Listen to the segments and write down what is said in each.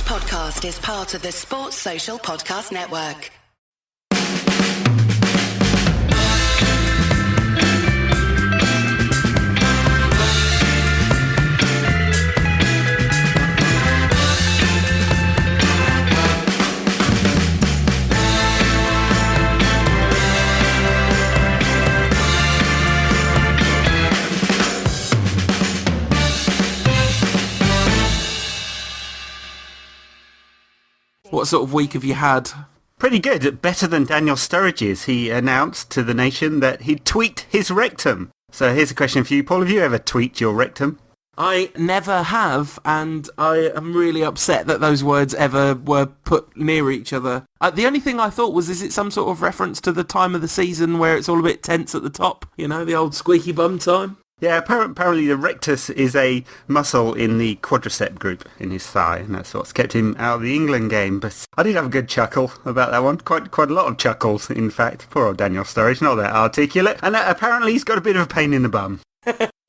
podcast is part of the Sports Social Podcast Network. What sort of week have you had? Pretty good. Better than Daniel Sturridge's. He announced to the nation that he'd tweaked his rectum. So here's a question for you, Paul. Have you ever tweaked your rectum? I never have, and I am really upset that those words ever were put near each other. The only thing I thought was, is it some sort of reference to the time of the season where it's all a bit tense at the top? You know, the old squeaky bum time? Yeah, apparently the rectus is a muscle in the quadricep group in his thigh, and that's what's kept him out of the England game. But I did have a good chuckle about that one. Quite a lot of chuckles, in fact. Poor old Daniel Sturridge, not that articulate. And apparently he's got a bit of a pain in the bum.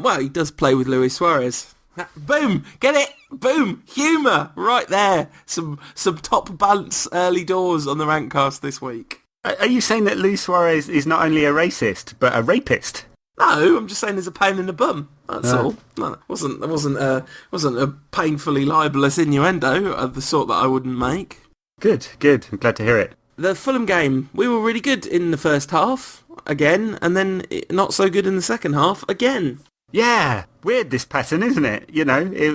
Well, he does play with Luis Suarez. Boom! Get it? Boom! Humour! Right there. Some top balance early doors on the Rantcast this week. Are you saying that Luis Suarez is not only a racist, but a rapist? No, I'm just saying there's a pain in the bum. That's all. No, it wasn't a painfully libelous innuendo of the sort that I wouldn't make. Good. I'm glad to hear it. The Fulham game, we were really good in the first half, again, and then not so good in the second half, again. Yeah, weird this pattern, isn't it? You know, it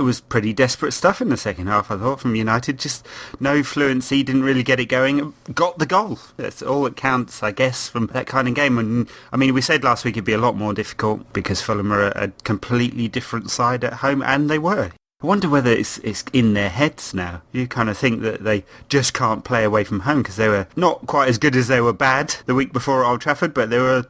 was pretty desperate stuff in the second half, I thought, from United. Just no fluency, didn't really get it going. Got the goal. That's all that counts, I guess, from that kind of game. And I mean, we said last week it'd be a lot more difficult because Fulham are a completely different side at home, and they were. I wonder whether it's in their heads now. You kind of think that they just can't play away from home because they were not quite as good as they were bad the week before at Old Trafford, but they were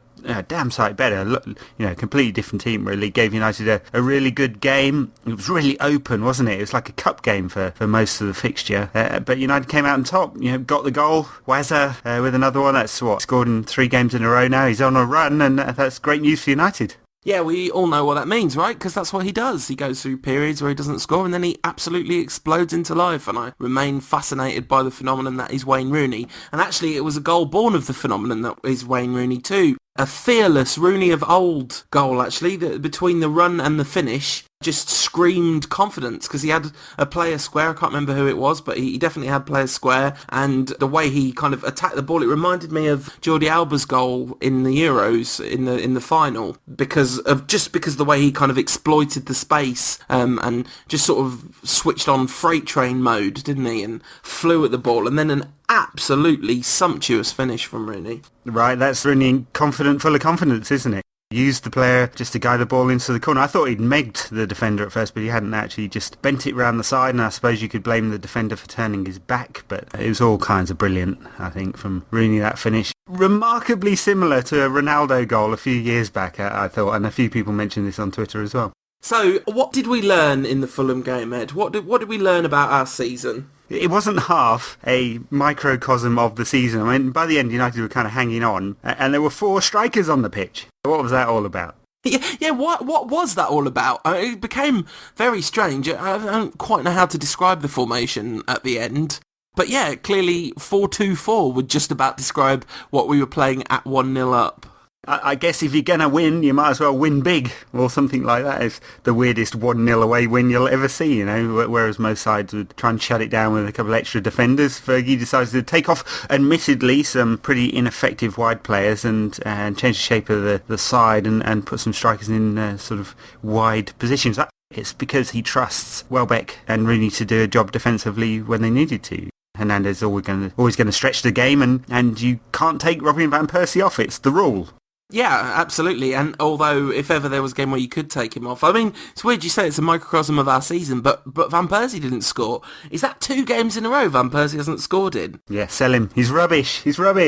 damn sight better. You know, completely different team really. Gave United a really good game. It was really open, wasn't it? It was like a cup game for most of the fixture. But United came out on top. You know, got the goal. Wazza with another one. That's scored in 3 games in a row now. He's on a run, and that's great news for United. Yeah, we all know what that means, right? Because that's what he does. He goes through periods where he doesn't score and then he absolutely explodes into life. And I remain fascinated by the phenomenon that is Wayne Rooney. And actually, it was a goal born of the phenomenon that is Wayne Rooney too. A fearless Rooney of old goal, actually, between the run and the finish. Just screamed confidence because he had a player square. I can't remember who it was, but he definitely had player square, and the way he kind of attacked the ball, it reminded me of Jordi Alba's goal in the Euros in the final because the way he kind of exploited the space and just sort of switched on freight train mode, didn't he, and flew at the ball, and then an absolutely sumptuous finish from Rooney. Right, that's Rooney confident, full of confidence, isn't it? Used the player just to guide the ball into the corner. I thought he'd megged the defender at first, but he hadn't actually, just bent it round the side, and I suppose you could blame the defender for turning his back, but it was all kinds of brilliant, I think, from Rooney, that finish. Remarkably similar to a Ronaldo goal a few years back, I thought, and a few people mentioned this on Twitter as well. So, what did we learn in the Fulham game, Ed? What did we learn about our season? It wasn't half a microcosm of the season. I mean, by the end, United were kind of hanging on, and there were 4 strikers on the pitch. What was that all about? Yeah. What was that all about? It became very strange. I don't quite know how to describe the formation at the end. But yeah, clearly 4-2-4 would just about describe what we were playing at 1-0 up. I guess if you're going to win, you might as well win big, or something like that. It's the weirdest 1-0 away win you'll ever see, you know, whereas most sides would try and shut it down with a couple of extra defenders. Fergie decided to take off, admittedly, some pretty ineffective wide players and change the shape of the side and put some strikers in sort of wide positions. It's because he trusts Welbeck and Rooney to do a job defensively when they needed to. Hernandez is always going to stretch the game, and you can't take Robin van Persie off. It's the rule. Yeah, absolutely. And although if ever there was a game where you could take him off, I mean, it's weird you say it's a microcosm of our season, but Van Persie didn't score. Is that 2 games in a row Van Persie hasn't scored in? Yeah, sell him. He's rubbish.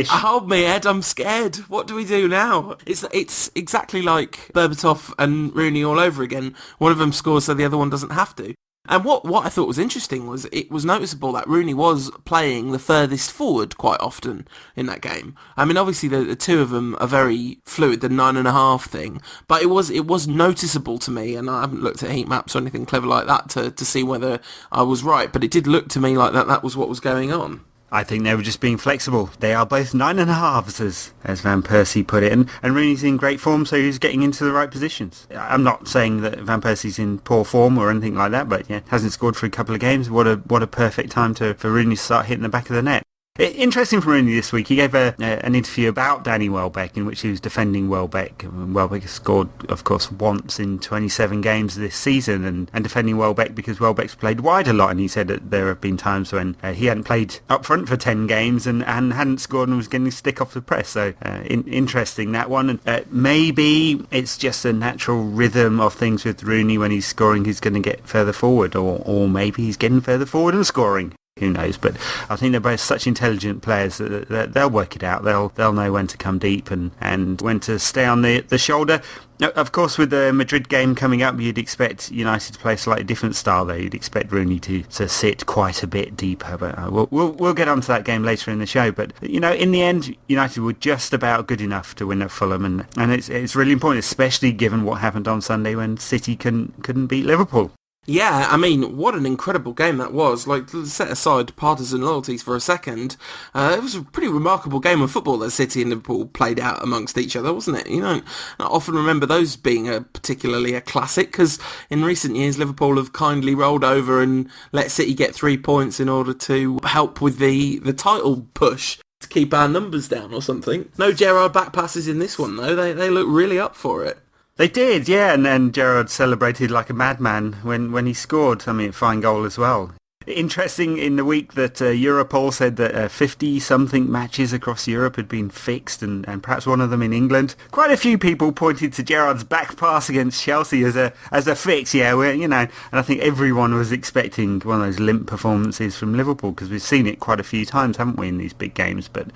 Hold me, Ed. I'm scared. What do we do now? It's exactly like Berbatov and Rooney all over again. One of them scores so the other one doesn't have to. And what I thought was interesting was it was noticeable that Rooney was playing the furthest forward quite often in that game. I mean, obviously the two of them are very fluid, the 9.5 thing, but it was noticeable to me, and I haven't looked at heat maps or anything clever like that to see whether I was right, but it did look to me like that was what was going on. I think they were just being flexible. They are both 9.5s, as Van Persie put it, and Rooney's in great form, so he's getting into the right positions. I'm not saying that Van Persie's in poor form or anything like that, but yeah, hasn't scored for a couple of games. What a perfect time for Rooney to start hitting the back of the net. Interesting for Rooney this week, he gave an interview about Danny Welbeck in which he was defending Welbeck. Welbeck has scored, of course, once in 27 games this season, and defending Welbeck because Welbeck's played wide a lot, and he said that there have been times when he hadn't played up front for 10 games and hadn't scored and was getting stick off the press. So interesting, that one. Maybe it's just a natural rhythm of things with Rooney. When he's scoring, he's going to get further forward, or maybe he's getting further forward and scoring. Who knows? But I think they're both such intelligent players that they'll work it out. They'll know when to come deep and when to stay on the shoulder. Now, of course, with the Madrid game coming up, you'd expect United to play a slightly different style there. You'd expect Rooney to sit quite a bit deeper. But we'll get onto that game later in the show. But, in the end, United were just about good enough to win at Fulham. And it's really important, especially given what happened on Sunday when City couldn't beat Liverpool. Yeah, I mean, what an incredible game that was. Like, set aside partisan loyalties for a second, it was a pretty remarkable game of football that City and Liverpool played out amongst each other, wasn't it? You don't often remember those being particularly a classic, because in recent years Liverpool have kindly rolled over and let City get 3 points in order to help with the title push, to keep our numbers down or something. No Gerrard back passes in this one, though. They look really up for it. They did, yeah, and Gerrard celebrated like a madman when he scored. I mean, fine goal as well. Interesting in the week that Europol said that 50-something matches across Europe had been fixed, and perhaps one of them in England. Quite a few people pointed to Gerrard's back pass against Chelsea as a fix, yeah, and I think everyone was expecting one of those limp performances from Liverpool, because we've seen it quite a few times, haven't we, in these big games. But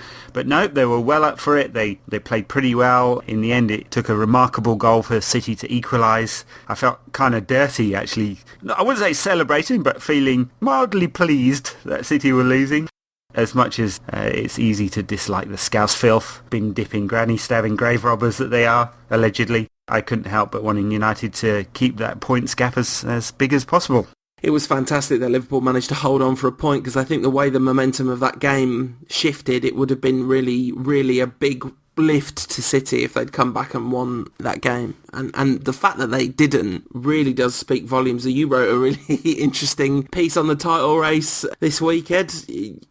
no, they were well up for it. They played pretty well. In the end, it took a remarkable goal for City to equalise. I felt kind of dirty, actually. I wouldn't say celebrating, but feeling mildly pleased that City were losing. As much as it's easy to dislike the Scouse filth, bin dipping, granny stabbing grave robbers that they are, allegedly, I couldn't help but wanting United to keep that points gap as big as possible. It was fantastic that Liverpool managed to hold on for a point, because I think the way the momentum of that game shifted, it would have been really, really a big lift to City if they'd come back and won that game. And the fact that they didn't really does speak volumes. You wrote a really interesting piece on the title race this week, Ed.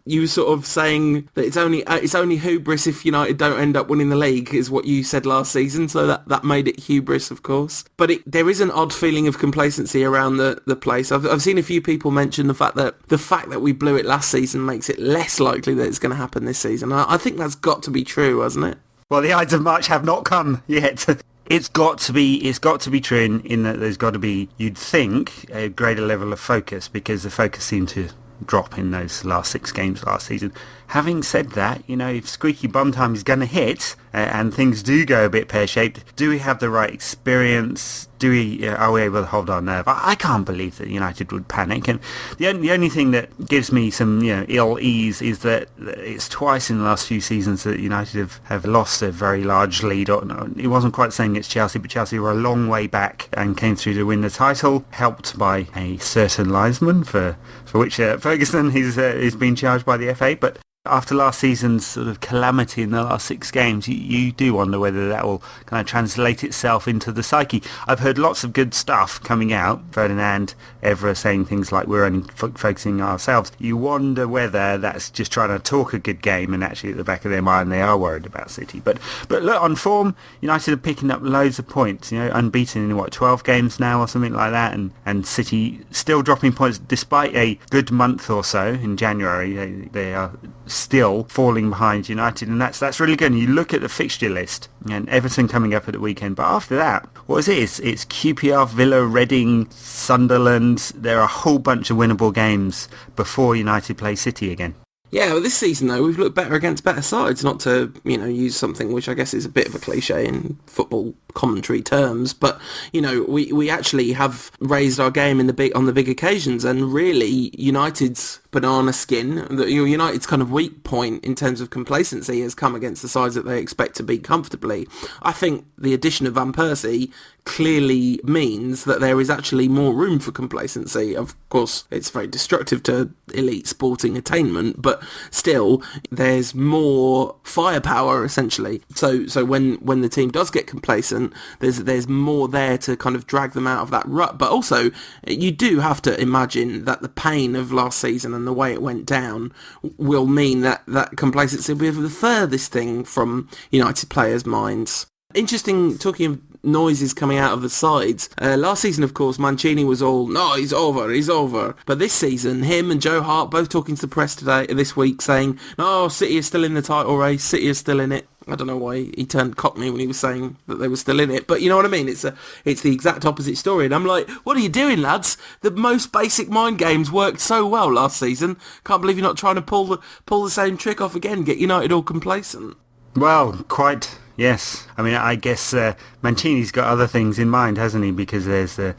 You were sort of saying that it's only hubris if United don't end up winning the league, is what you said last season, so that made it hubris, of course. But there is an odd feeling of complacency around the place. I've seen a few people mention the fact that we blew it last season makes it less likely that it's going to happen this season. I think that's got to be true, hasn't it? Well, the Ides of March have not come yet. It's got to be true in that there's got to be, you'd think, a greater level of focus, because the focus seemed to drop in those last 6 games last season. Having said that, if squeaky bum time is going to hit and things do go a bit pear-shaped, do we have the right experience? Are we able to hold our nerve? I can't believe that United would panic. And the only thing that gives me some ill ease is that it's twice in the last few seasons that United have lost a very large lead. It wasn't quite saying it's Chelsea, but Chelsea were a long way back and came through to win the title, helped by a certain linesman for which Ferguson is being charged by the FA. But after last season's sort of calamity in the last 6 games, you do wonder whether that will kind of translate itself into the psyche. I've heard lots of good stuff coming out. Ferdinand, Evra saying things like we're only focusing on ourselves. You wonder whether that's just trying to talk a good game and actually at the back of their mind they are worried about City. But look, on form, United are picking up loads of points, unbeaten in 12 games now or something like that, and City still dropping points despite a good month or so in January. They are still falling behind United, and that's really good. And you look at the fixture list, and Everton coming up at the weekend, but after that, what is it? It's QPR, Villa, Reading, Sunderland. There are a whole bunch of winnable games before United play City again. Yeah, well, this season, though, we've looked better against better sides, not to, use something which I guess is a bit of a cliche in football commentary terms, but we actually have raised our game on the big occasions, and really United's banana skin, United's kind of weak point in terms of complacency has come against the sides that they expect to beat comfortably. I think the addition of Van Persie clearly means that there is actually more room for complacency. Of course, it's very destructive to elite sporting attainment, but still, there's more firepower essentially. So when the team does get complacent, there's more there to kind of drag them out of that rut. But also, you do have to imagine that the pain of last season and the way it went down will mean that complacency will be the furthest thing from United players' minds. Interesting, talking of noises coming out of the sides. Last season, of course, Mancini was all, no, he's over. But this season, him and Joe Hart both talking to the press this week saying, no, City is still in the title race, City is still in it. I don't know why he turned Cockney when he was saying that they were still in it, but you know what I mean? It's the exact opposite story, and I'm like, what are you doing, lads? The most basic mind games worked so well last season. Can't believe you're not trying to pull the same trick off again, get United all complacent. Well, quite, yes. I mean, I guess Mancini's got other things in mind, hasn't he? Because there's a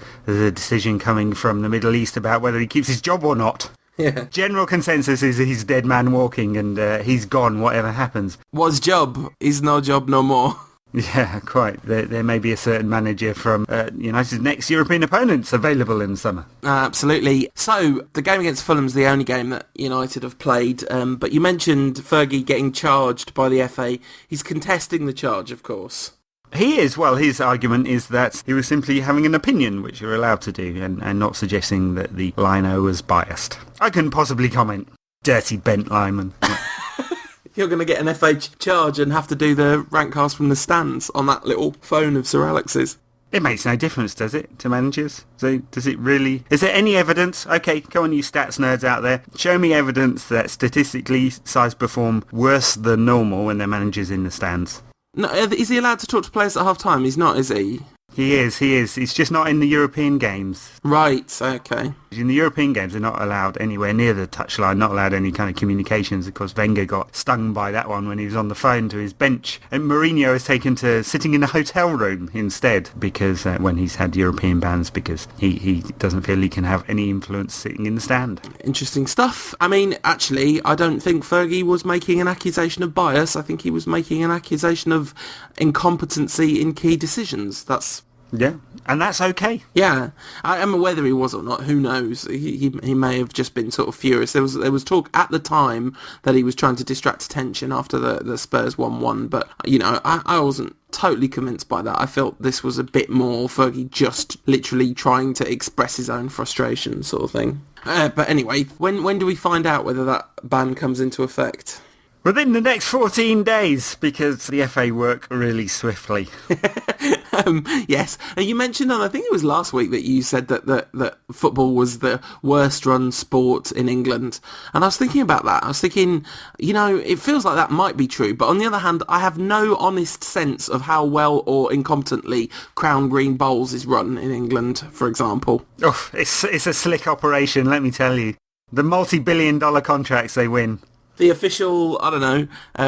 decision coming from the Middle East about whether he keeps his job or not. Yeah. General consensus is he's dead man walking and he's gone, whatever happens. Was job is no job no more. Yeah, quite. There may be a certain manager from United's next European opponents available in the summer. Absolutely. So, the game against Fulham's the only game that United have played, but you mentioned Fergie getting charged by the FA. He's contesting the charge, of course. He is. Well, his argument is that he was simply having an opinion, which you're allowed to do, and not suggesting that the lino was biased. I couldn't possibly comment. Dirty bent lineman. You're going to get an FA charge and have to do the rantcast from the stands on that little phone of Sir Alex's. It makes no difference, does it, to managers? So does it really? Is there any evidence? Okay, go on, you stats nerds out there. Show me evidence that statistically sides perform worse than normal when their manager's in the stands. No, is he allowed to talk to players at half-time? He's not, is he? He is. He's just not in the European games. Right, okay. In the European games, they're not allowed anywhere near the touchline, not allowed any kind of communications. Of course, Wenger got stung by that one when he was on the phone to his bench. And Mourinho has taken to sitting in a hotel room instead, because when he's had European bans, because he doesn't feel he can have any influence sitting in the stand. Interesting stuff. I mean, actually, I don't think Fergie was making an accusation of bias. I think he was making an accusation of incompetency in key decisions. Yeah, and that's okay. Yeah, I mean, whether he was or not, who knows? He may have just been sort of furious. There was talk at the time that he was trying to distract attention after the Spurs 1-1, but I wasn't totally convinced by that. I felt this was a bit more Fergie just literally trying to express his own frustration, sort of thing. But anyway, when do we find out whether that ban comes into effect? Within the next 14 days, because the FA work really swiftly. Yes, and you mentioned, and I think it was last week that you said that football was the worst run sport in England, and I was thinking about that. I was thinking, it feels like that might be true, but on the other hand, I have no honest sense of how well or incompetently Crown Green Bowls is run in England, for example. Oh, it's a slick operation, let me tell you. The multi-billion-dollar contracts they win. The official,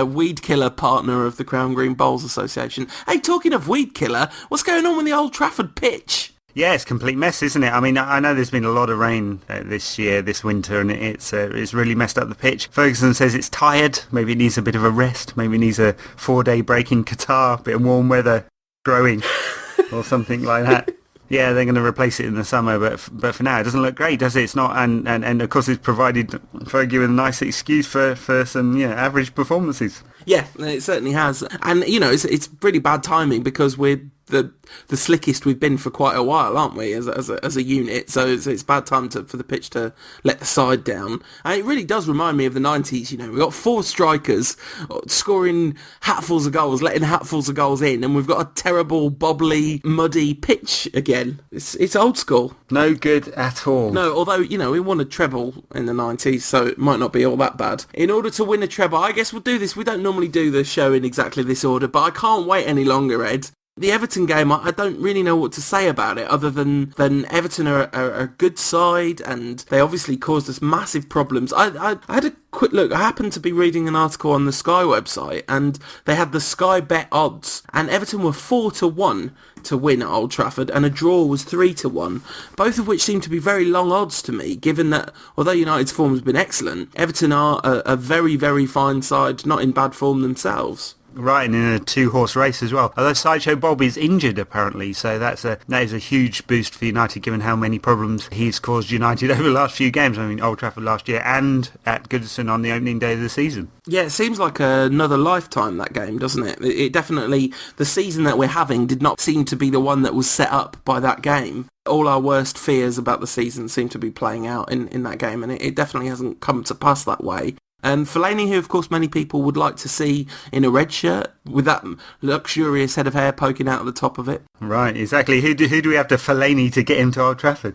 weed killer partner of the Crown Green Bowls Association. Hey, talking of weed killer, what's going on with the Old Trafford pitch? Yeah, it's a complete mess, isn't it? I mean, I know there's been a lot of rain this winter, and it's really messed up the pitch. Ferguson says it's tired. Maybe it needs a bit of a rest. Maybe it needs a 4-day break in Qatar, a bit of warm weather growing, or something like that. Yeah, they're going to replace it in the summer, but for now it doesn't look great, does it? It's not, and of course it's provided Fergie with a nice excuse for some average performances. Yeah, it certainly has, and it's pretty bad timing because we're the slickest we've been for quite a while, aren't we, as a unit? So it's bad time for the pitch to let the side down. And it really does remind me of the 90s. We've got 4 strikers scoring hatfuls of goals, letting hatfuls of goals in, and we've got a terrible, bobbly, muddy pitch again. It's old school. No good at all. No, although, we won a treble in the 90s, so it might not be all that bad. In order to win a treble, I guess we'll do this. We don't normally do the show in exactly this order, but I can't wait any longer, Ed. The Everton game, I don't really know what to say about it other than Everton are a good side, and they obviously caused us massive problems. I had a quick look, I happened to be reading an article on the Sky website, and they had the Sky bet odds, and Everton were 4-1 to win at Old Trafford, and a draw was 3-1, both of which seem to be very long odds to me, given that although United's form has been excellent, Everton are a very, very fine side, not in bad form themselves. Right, and in a two-horse race as well. Although Sideshow Bob is injured, apparently, so that is a huge boost for United, given how many problems he's caused United over the last few games. I mean, Old Trafford last year and at Goodison on the opening day of the season. Yeah, it seems like another lifetime, that game, doesn't it? It definitely, the season that we're having did not seem to be the one that was set up by that game. All our worst fears about the season seem to be playing out in that game, and it definitely hasn't come to pass that way. And Fellaini, who of course many people would like to see in a red shirt with that luxurious head of hair poking out at the top of it. Right, exactly. Who do we have to Fellaini to get him to Old Trafford?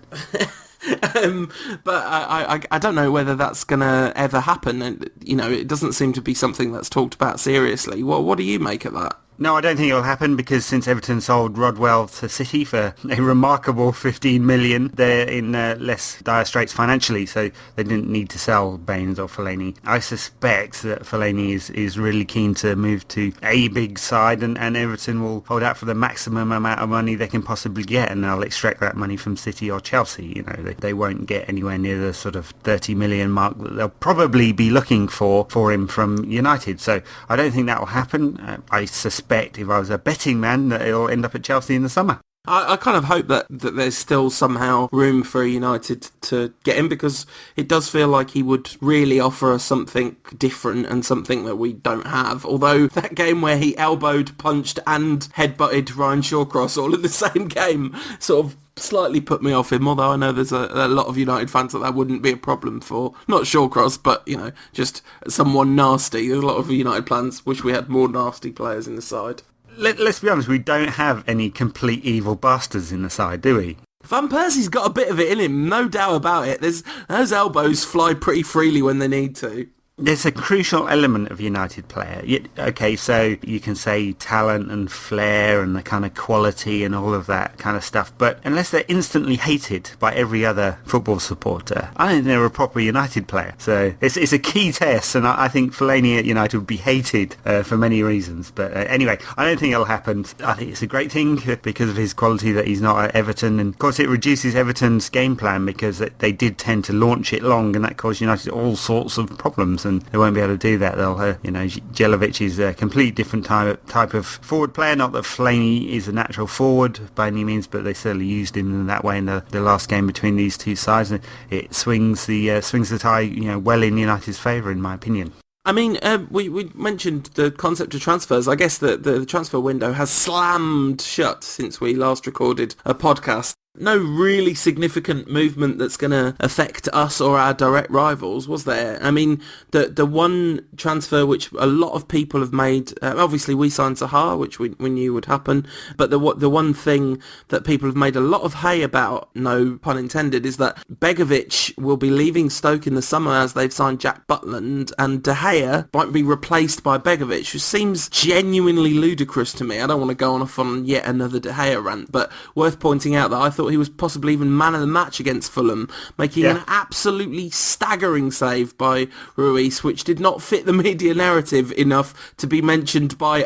But I don't know whether that's going to ever happen. And, you know, it doesn't seem to be something that's talked about seriously. Well, what do you make of that? No, I don't think it'll happen because since Everton sold Rodwell to City for a remarkable 15 million, they're in less dire straits financially, so they didn't need to sell Baines or Fellaini. I suspect that Fellaini is really keen to move to a big side, and Everton will hold out for the maximum amount of money they can possibly get, and they'll extract that money from City or Chelsea. You know, they won't get anywhere near the sort of 30 million mark that they'll probably be looking for him from United. So I don't think that will happen. I suspect, if I was a betting man, that it'll end up at Chelsea in the summer. I kind of hope that there's still somehow room for United to get him, because it does feel like he would really offer us something different and something that we don't have. Although that game where he elbowed, punched and headbutted Ryan Shawcross all in the same game sort of slightly put me off him, although I know there's a lot of United fans that wouldn't be a problem for. Not Shawcross, but, you know, just someone nasty. There's a lot of United fans wish we had more nasty players in the side. Let's be honest, we don't have any complete evil bastards in the side, do we? Van Persie's got a bit of it in him, no doubt about it. Those elbows fly pretty freely when they need to. There's a crucial element of United player. Okay, so you can say talent and flair and the kind of quality and all of that kind of stuff, but unless they're instantly hated by every other football supporter, I don't think they're a proper United player. So it's a key test, and I think Fellaini at United would be hated for many reasons. But anyway, I don't think it'll happen. I think it's a great thing because of his quality that he's not at Everton, and of course it reduces Everton's game plan because they did tend to launch it long, and that caused United all sorts of problems. And they won't be able to do that. They'll, Jelavic is a completely different type of forward player. Not that Fellaini is a natural forward by any means, but they certainly used him in that way in the last game between these two sides. And it swings the tie, well in United's favour, in my opinion. I mean, we mentioned the concept of transfers. I guess the transfer window has slammed shut since we last recorded a podcast. No really significant movement that's going to affect us or our direct rivals, was there? I mean, the one transfer which a lot of people have made, obviously we signed Zaha, which we knew would happen, but the one thing that people have made a lot of hay about, no pun intended, is that Begovic will be leaving Stoke in the summer as they've signed Jack Butland, and De Gea might be replaced by Begovic, which seems genuinely ludicrous to me. I don't want to go off on yet another De Gea rant, but worth pointing out that I thought he was possibly even man of the match against Fulham, making an absolutely staggering save by Ruiz, which did not fit the media narrative enough to be mentioned by,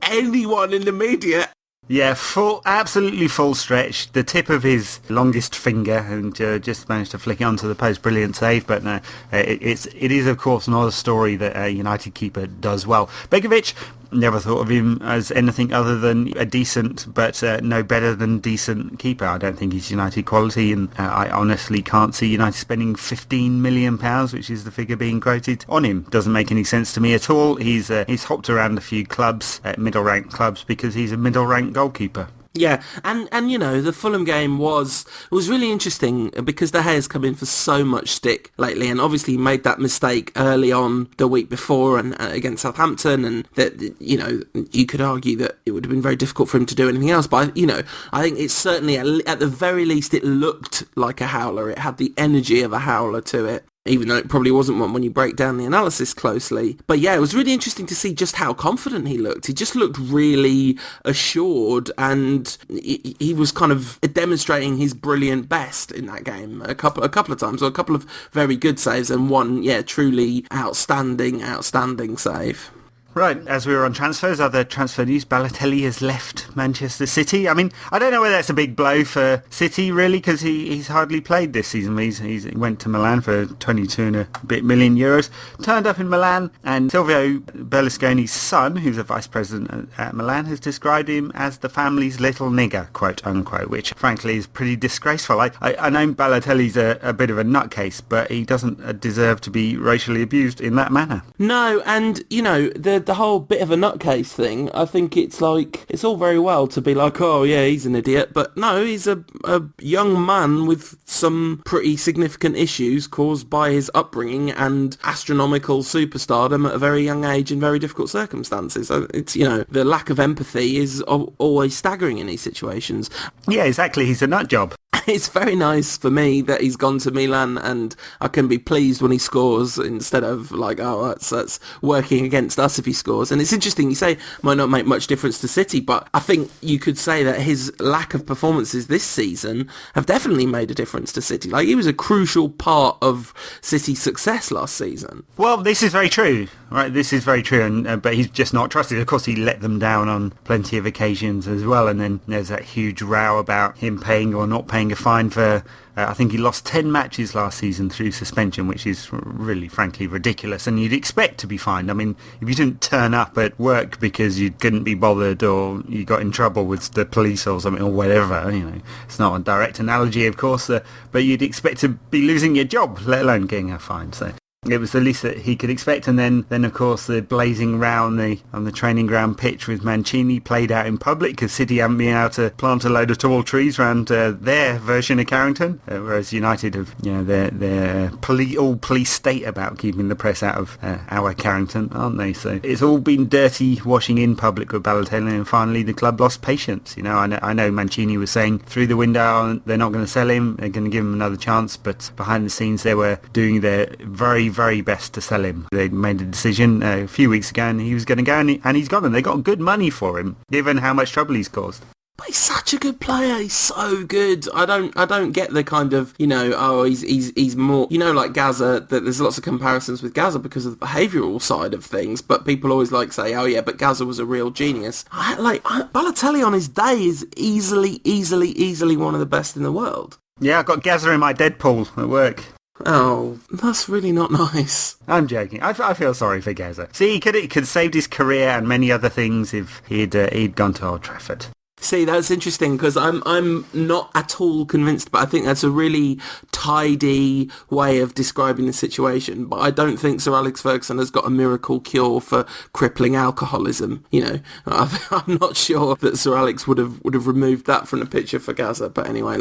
anyone in the media. Yeah, absolutely full stretch. The tip of his longest finger, and just managed to flick it onto the post. Brilliant save, but no, it is of course not a story that a United keeper does well. Begovic, never thought of him as anything other than a decent, but no better than decent keeper. I don't think he's United quality, and I honestly can't see United spending £15 million, which is the figure being quoted, on him. Doesn't make any sense to me at all. He's hopped around a few clubs, middle-ranked clubs, because he's a middle-ranked goalkeeper. Yeah, and the Fulham game was really interesting because De Gea's come in for so much stick lately, and obviously he made that mistake early on the week before and against Southampton, and that you could argue that it would have been very difficult for him to do anything else. But I think it's certainly at the very least it looked like a howler. It had the energy of a howler to it. even though it probably wasn't one when you break down the analysis closely. But yeah, it was really interesting to see just how confident he looked. He just looked really assured, and he was kind of demonstrating his brilliant best in that game a couple of times, or a couple of very good saves, and one, truly outstanding save. Right, as we were on transfers, other transfer news, Balotelli has left Manchester City. I mean, I don't know whether that's a big blow for City, really, because he's hardly played this season. He went to Milan for 22 and a bit million euros, turned up in Milan, and Silvio Berlusconi's son, who's a vice president at Milan, has described him as the family's little nigger, quote unquote, which frankly is pretty disgraceful. I know Balotelli's a bit of a nutcase, but he doesn't deserve to be racially abused in that manner. No, and, the whole bit of a nutcase thing, I think it's all very well to be like, oh yeah, he's an idiot, but no, he's a young man with some pretty significant issues caused by his upbringing and astronomical superstardom at a very young age in very difficult circumstances. It's, the lack of empathy is always staggering in these situations. Yeah, exactly, he's a nut job. It's very nice for me that he's gone to Milan, and I can be pleased when he scores instead of like, oh, that's working against us if he scores. And it's interesting, you say might not make much difference to City, but I think you could say that his lack of performances this season have definitely made a difference to City. Like, he was a crucial part of City's success last season. Well, this is very true, right? This is very true, and but he's just not trusted. Of course, he let them down on plenty of occasions as well, and then there's that huge row about him paying or not paying a fine for, I think he lost 10 matches last season through suspension, which is really, frankly, ridiculous. And you'd expect to be fined. I mean, if you didn't turn up at work because you couldn't be bothered, or you got in trouble with the police or something, or whatever, it's not a direct analogy, of course, but you'd expect to be losing your job, let alone getting a fine. So it was the least that he could expect. And then of course, the blazing row on the training ground pitch with Mancini played out in public because City haven't been able to plant a load of tall trees around their version of Carrington, whereas United have, their police state about keeping the press out of our Carrington, aren't they? So it's all been dirty washing in public with Balotelli, and finally the club lost patience. I know Mancini was saying through the window they're not going to sell him, they're going to give him another chance, but behind the scenes they were doing their very, very best to sell him. They made a decision a few weeks ago, and he was going to go, and he's gone, and they got good money for him, given how much trouble he's caused. But he's such a good player. He's so good. I don't get the kind of, he's more, like Gaza, that there's lots of comparisons with Gaza because of the behavioural side of things, but people always say, oh yeah, but Gaza was a real genius. Balotelli on his day is easily one of the best in the world. Yeah, I've got Gaza in my Deadpool at work. Oh, that's really not nice. I'm joking. I feel sorry for Gaza. See, he could have saved his career and many other things if he'd gone to Old Trafford. See, that's interesting because I'm not at all convinced, but I think that's a really tidy way of describing the situation. But I don't think Sir Alex Ferguson has got a miracle cure for crippling alcoholism. I'm not sure that Sir Alex would have removed that from the picture for Gaza. But anyway,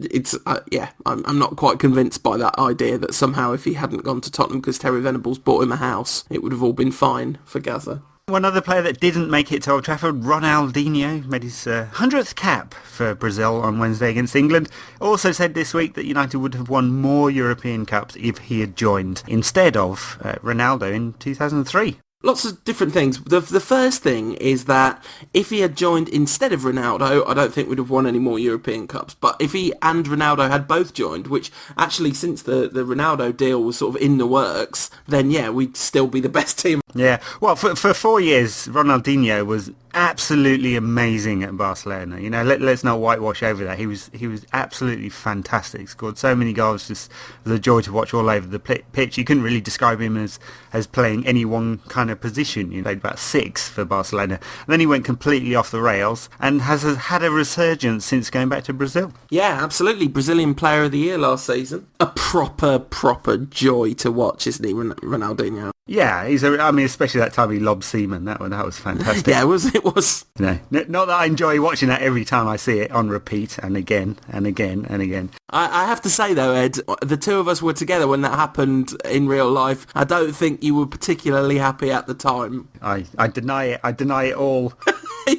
it's I'm not quite convinced by that idea that somehow if he hadn't gone to Tottenham because Terry Venables bought him a house, it would have all been fine for Gaza. One other player that didn't make it to Old Trafford, Ronaldinho, made his 100th cap for Brazil on Wednesday against England. Also said this week that United would have won more European Cups if he had joined instead of Ronaldo in 2003. Lots of different things. The first thing is that if he had joined instead of Ronaldo, I don't think we'd have won any more European Cups. But if he and Ronaldo had both joined, which actually since the Ronaldo deal was sort of in the works, then yeah, we'd still be the best team. Yeah, well, for 4 years, Ronaldinho was absolutely amazing at Barcelona. Let's not whitewash over that. He was absolutely fantastic. Scored so many goals, just the joy to watch all over the pitch. You couldn't really describe him as playing any one kind of position. He played about 6 for Barcelona. And then he went completely off the rails and has had a resurgence since going back to Brazil. Yeah, absolutely. Brazilian Player of the Year last season. A proper joy to watch, isn't he, Ronaldinho? Yeah, especially that time he lobbed Seaman. That was fantastic. Yeah, it was. Not that I enjoy watching that every time I see it on repeat and again and again and again. I have to say though, Ed, the two of us were together when that happened in real life. I don't think you were particularly happy at the time. I deny it. I deny it all.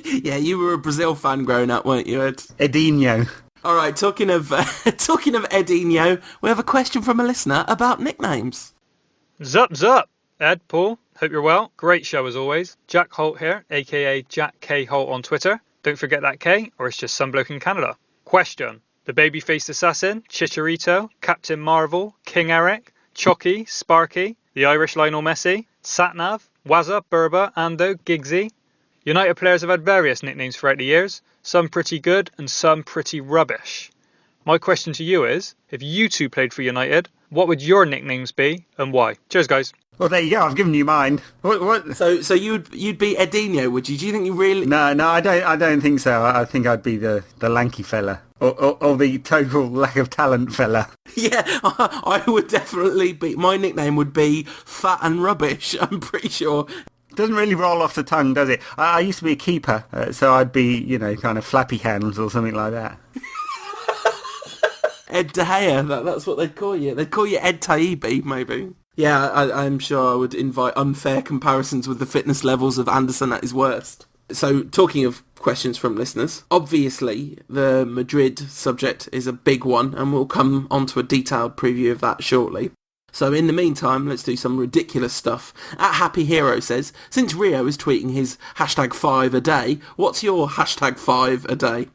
Yeah, you were a Brazil fan growing up, weren't you, Ed? Edinho. All right, talking of Edinho, we have a question from a listener about nicknames. Zup. Ed, Paul, hope you're well. Great show as always. Jack Holt here, aka Jack K Holt on Twitter. Don't forget that K, or it's just some bloke in Canada. Question. The baby-faced assassin, Chicharito, Captain Marvel, King Eric, Chucky, Sparky, the Irish Lionel Messi, Satnav, Wazza, Burba, Ando, Giggsy. United players have had various nicknames throughout the years, some pretty good and some pretty rubbish. My question to you is, if you two played for United, what would your nicknames be and why? Cheers, guys. Well, there you go. I've given you mine. What? So you'd be Edinho, would you? Do you think you really? No, I don't think so. I think I'd be the lanky fella, or the total lack of talent fella. Yeah, I would definitely be. My nickname would be Fat and Rubbish. I'm pretty sure. Doesn't really roll off the tongue, does it? I used to be a keeper, so I'd be, kind of flappy hands or something like that. Ed De Gea, that's what they'd call you. They'd call you Ed Taibbi, maybe. Yeah, I'm sure I would invite unfair comparisons with the fitness levels of Anderson at his worst. So, talking of questions from listeners, obviously the Madrid subject is a big one, and we'll come on to a detailed preview of that shortly. So in the meantime, let's do some ridiculous stuff. At Happy Hero says, since Rio is tweeting his #5 a day, what's your #5 a day?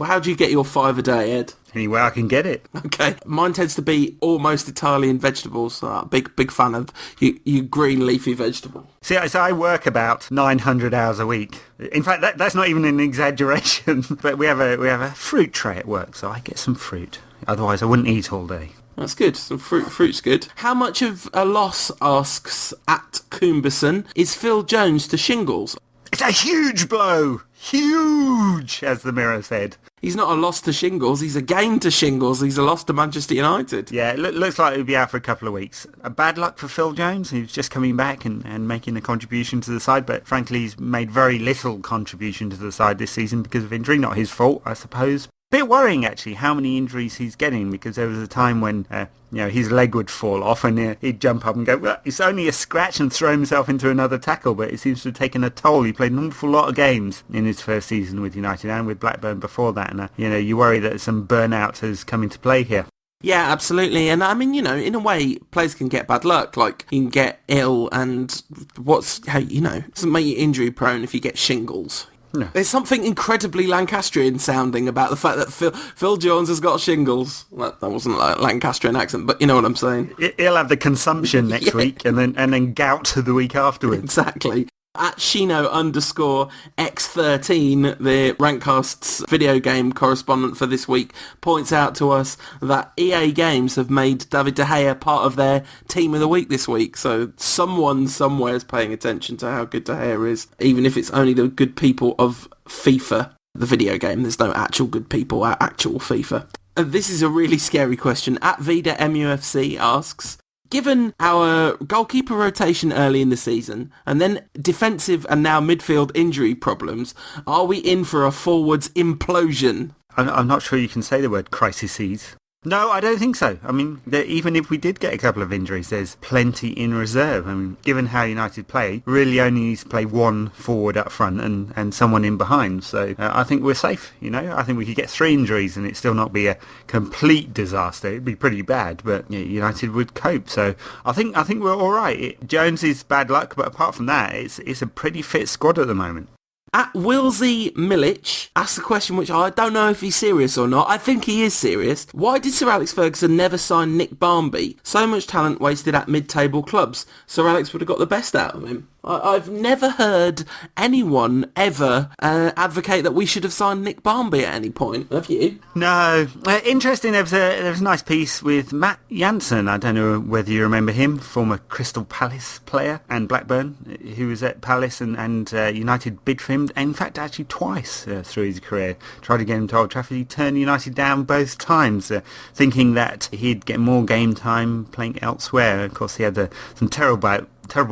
How do you get your 5 a day, Ed? Anywhere I can get it. Okay. Mine tends to be almost Italian vegetables. Big fan of you green leafy vegetable. See, so I work about 900 hours a week. In fact, that's not even an exaggeration. But we have a fruit tray at work, so I get some fruit. Otherwise, I wouldn't eat all day. That's good. Some fruit's good. How much of a loss, asks at Coomberson, is Phil Jones to Shingles? It's a huge blow. Huge, as the Mirror said. He's not a loss to Shingles. He's a gain to Shingles. He's a loss to Manchester United. Yeah, it looks like he'll be out for a couple of weeks. Bad luck for Phil Jones. He's just coming back and making a contribution to the side, but frankly, he's made very little contribution to the side this season because of injury. Not his fault, I suppose. Bit worrying, actually, how many injuries he's getting, because there was a time when his leg would fall off and he'd jump up and go, well, it's only a scratch, and throw himself into another tackle, but it seems to have taken a toll. He played an awful lot of games in his first season with United and with Blackburn before that, and you worry that some burnout has come into play here. Yeah, absolutely. And I mean, in a way, players can get bad luck. Like, you can get ill and doesn't make you injury prone if you get shingles. No. There's something incredibly Lancastrian sounding about the fact that Phil Jones has got shingles. Well, that wasn't like a Lancastrian accent, but you know what I'm saying. He'll have the consumption next week and then gout the week afterwards. Exactly. At Shino_X13, the Rankcast's video game correspondent for this week, points out to us that EA Games have made David De Gea part of their team of the week this week. So someone somewhere is paying attention to how good De Gea is, even if it's only the good people of FIFA, the video game. There's no actual good people at actual FIFA. And this is a really scary question. At Vida MUFC asks, given our goalkeeper rotation early in the season, and then defensive and now midfield injury problems, are we in for a forwards implosion? I'm not sure you can say the word crises. No, I don't think so. I mean, even if we did get a couple of injuries, there's plenty in reserve. I mean, given how United play, really only needs to play one forward up front and someone in behind. So I think we're safe, I think we could get 3 injuries and it still not be a complete disaster. It'd be pretty bad, but United would cope. So I think we're all right. Jones is bad luck, but apart from that, it's a pretty fit squad at the moment. At Wilsey Milic asks a question which I don't know if he's serious or not. I think he is serious. Why did Sir Alex Ferguson never sign Nick Barmby? So much talent wasted at mid-table clubs. Sir Alex would have got the best out of him. I've never heard anyone ever advocate that we should have signed Nick Barmby at any point. Have you? No. Interesting, there was a nice piece with Matt Jansen. I don't know whether you remember him, former Crystal Palace player and Blackburn, who was at Palace and United bid for him, in fact, actually twice through his career. Tried to get him to Old Trafford. He turned United down both times, thinking that he'd get more game time playing elsewhere. Of course, he had some terrible